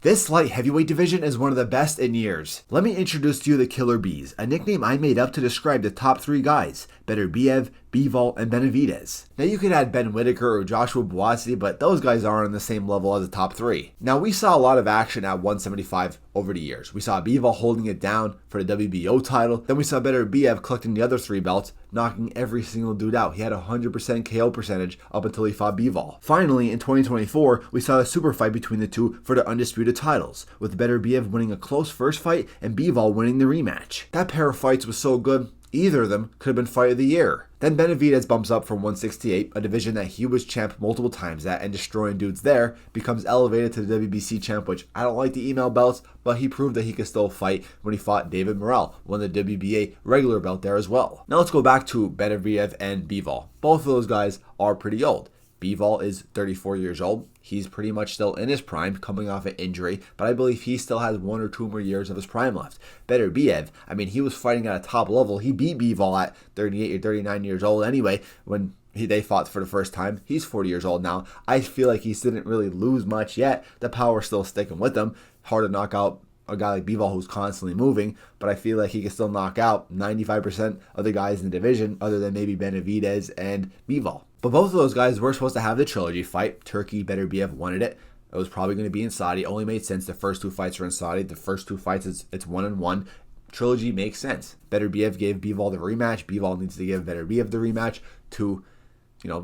This light heavyweight division is one of the best in years. Let me introduce to you the Killer Bees, a nickname I made up to describe the top 3 guys, Beterbiev, Bivol, and Benavidez. Now you could add Ben Whitaker or Joshua Buatsi, but those guys aren't on the same level as the top 3. Now we saw a lot of action at 175 over the years. We saw Bivol holding it down for the WBO title, then we saw Beterbiev collecting the other 3 belts, knocking every single dude out. He had a 100% KO percentage up until he fought Bivol. Finally, in 2024, we saw a super fight between the two for the undisputed titles, with Beterbiev winning a close first fight and Bivol winning the rematch. That pair of fights was so good, either of them could have been fight of the year. Then Benavidez bumps up from 168, a division that he was champ multiple times at and destroying dudes there, becomes elevated to the WBC champ, which I don't like the email belts, but he proved that he could still fight when he fought David Morrell, won the WBA regular belt there as well. Now let's go back to Beterbiev and Bivol. Both of those guys are pretty old. Bivol is 34 years old. He's pretty much still in his prime, coming off an injury, but I believe he still has 1 or 2 more years of his prime left. Beterbiev, I mean, he was fighting at a top level. He beat Bivol at 38 or 39 years old anyway when they fought for the first time. He's 40 years old now. I feel like he didn't really lose much yet. The power's still sticking with him. Hard to knock out a guy like Bivol who's constantly moving, but I feel like he can still knock out 95% of the guys in the division other than maybe Benavidez and Bivol. But both of those guys were supposed to have the trilogy fight. Turkey, Beterbiev wanted it. It was probably going to be in Saudi. It only made sense. The first 2 fights were in Saudi. The first 2 fights, it's 1-1. Trilogy makes sense. Beterbiev gave Bivol the rematch. Bivol needs to give Beterbiev the rematch to,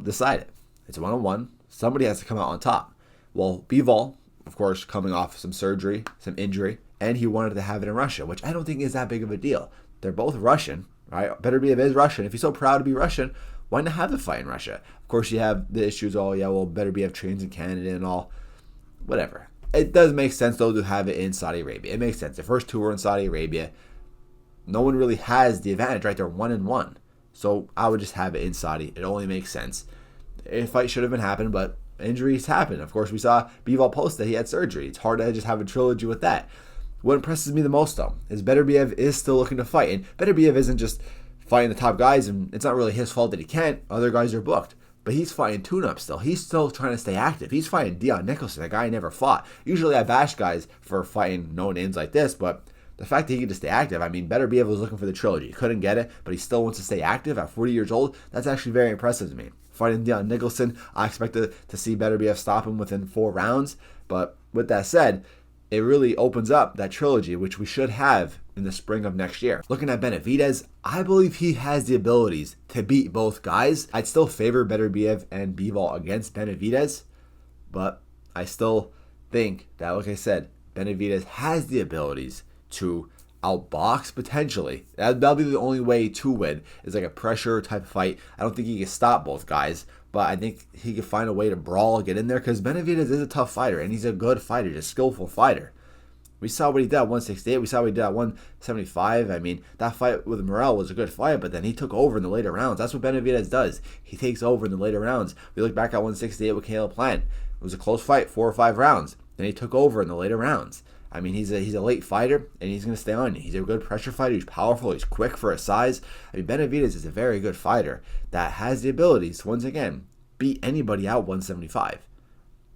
decide it. It's 1-1. Somebody has to come out on top. Well, Bivol, of course, coming off some surgery, some injury, and he wanted to have it in Russia, which I don't think is that big of a deal. They're both Russian, right? Beterbiev is Russian. If he's so proud to be Russian, why not have the fight in Russia? Of course, you have the issues, Beterbiev trains in Canada and all. Whatever. It does make sense, though, to have it in Saudi Arabia. It makes sense. The first 2 were in Saudi Arabia. No one really has the advantage, right? They're 1-1. So I would just have it in Saudi. It only makes sense. A fight should have been happened, but injuries happen. Of course, we saw Bivol post that he had surgery. It's hard to just have a trilogy with that. What impresses me the most, though, is Beterbiev is still looking to fight. And Beterbiev isn't just fighting the top guys, and it's not really his fault that he can't. Other guys are booked. But he's fighting tune-up still. He's still trying to stay active. He's fighting Dion Nicholson, a guy I never fought. Usually I bash guys for fighting no names like this, but the fact that he can just stay active, I mean, Beterbiev was looking for the trilogy. He couldn't get it, but he still wants to stay active at 40 years old. That's actually very impressive to me. Fighting Dion Nicholson, I expected to see Beterbiev stop him within 4 rounds. But with that said, it really opens up that trilogy, which we should have in the spring of next year. Looking at Benavidez, I believe he has the abilities to beat both guys. I'd still favor Beterbiev and Bivol against Benavidez, but I still think that, like I said, Benavidez has the abilities to outbox potentially. That'll be the only way to win, is like a pressure type of fight. I don't think he can stop both guys, but I think he can find a way to brawl, get in there, because Benavidez is a tough fighter, and he's a good fighter, he's a skillful fighter. We saw what he did at 168. We saw what he did at 175. I mean, that fight with Morrell was a good fight, but then he took over in the later rounds. That's what Benavidez does. He takes over in the later rounds. We look back at 168 with Caleb Plant. It was a close fight, 4 or 5 rounds. Then he took over in the later rounds. I mean, he's a late fighter, and he's going to stay on you. He's a good pressure fighter. He's powerful. He's quick for his size. I mean, Benavidez is a very good fighter that has the abilities to, once again, beat anybody out 175.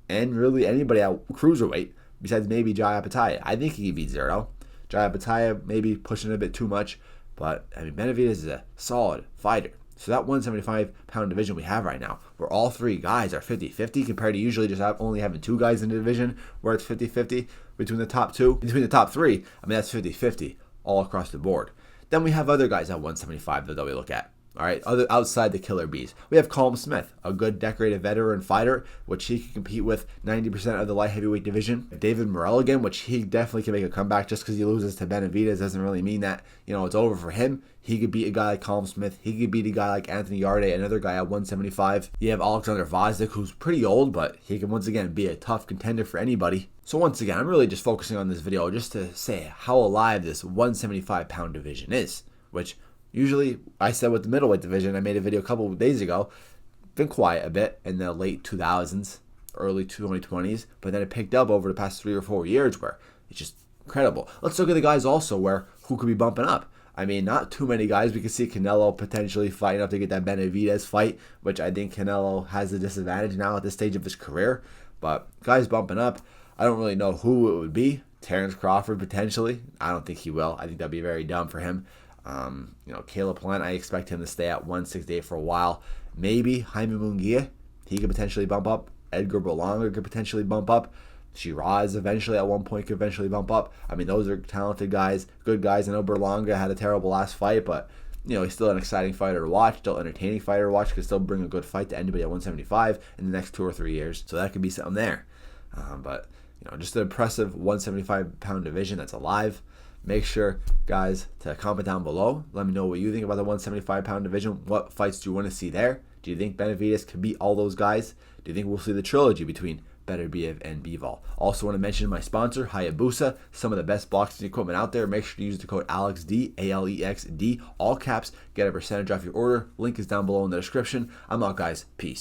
And really anybody out cruiserweight, besides maybe Jai Apataya. I think he can beat Zerto. Jai Apataya maybe pushing a bit too much, but I mean, Benavidez is a solid fighter. So that 175-pound division we have right now, where all 3 guys are 50-50 compared to usually just only having 2 guys in the division where it's 50-50 between the top 2. Between the top 3, I mean, that's 50-50 all across the board. Then we have other guys at 175 that we look at. All right, outside the Killer Bees, we have Callum Smith, a good decorated veteran fighter, which he can compete with 90% of the light heavyweight division. David Morrell again, which he definitely can make a comeback. Just because he loses to Benavidez doesn't really mean that it's over for him. He could beat a guy like Callum Smith. He could beat a guy like Anthony Yarde, another guy at 175. You have Alexander Vazdik, who's pretty old, but he can once again be a tough contender for anybody. So once again, I'm really just focusing on this video just to say how alive this 175-pound division is, which usually, I said with the middleweight division, I made a video a couple of days ago, been quiet a bit in the late 2000s, early 2020s, but then it picked up over the past 3 or 4 years where it's just incredible. Let's look at the guys also who could be bumping up. I mean, not too many guys. We could see Canelo potentially fighting up to get that Benavidez fight, which I think Canelo has the disadvantage now at this stage of his career. But guys bumping up. I don't really know who it would be. Terrence Crawford, potentially. I don't think he will. I think that'd be very dumb for him. Caleb Plant, I expect him to stay at 168 for a while. Maybe Jaime Munguia. He could potentially bump up. Edgar Berlanga could potentially bump up. Shiraz eventually at one point could eventually bump up. I mean, those are talented guys, good guys. I know Berlanga had a terrible last fight, but he's still an exciting fighter to watch, still entertaining fighter to watch, could still bring a good fight to anybody at 175 in the next 2 or 3 years. So that could be something there. But just an impressive 175-pound division that's alive. Make sure, guys, to comment down below. Let me know what you think about the 175-pound division. What fights do you want to see there? Do you think Benavidez can beat all those guys? Do you think we'll see the trilogy between Beterbiev and Bivol? Also want to mention my sponsor, Hayabusa, some of the best boxing equipment out there. Make sure to use the code ALEXD, ALEXD, all caps. Get a percentage off your order. Link is down below in the description. I'm out, guys. Peace.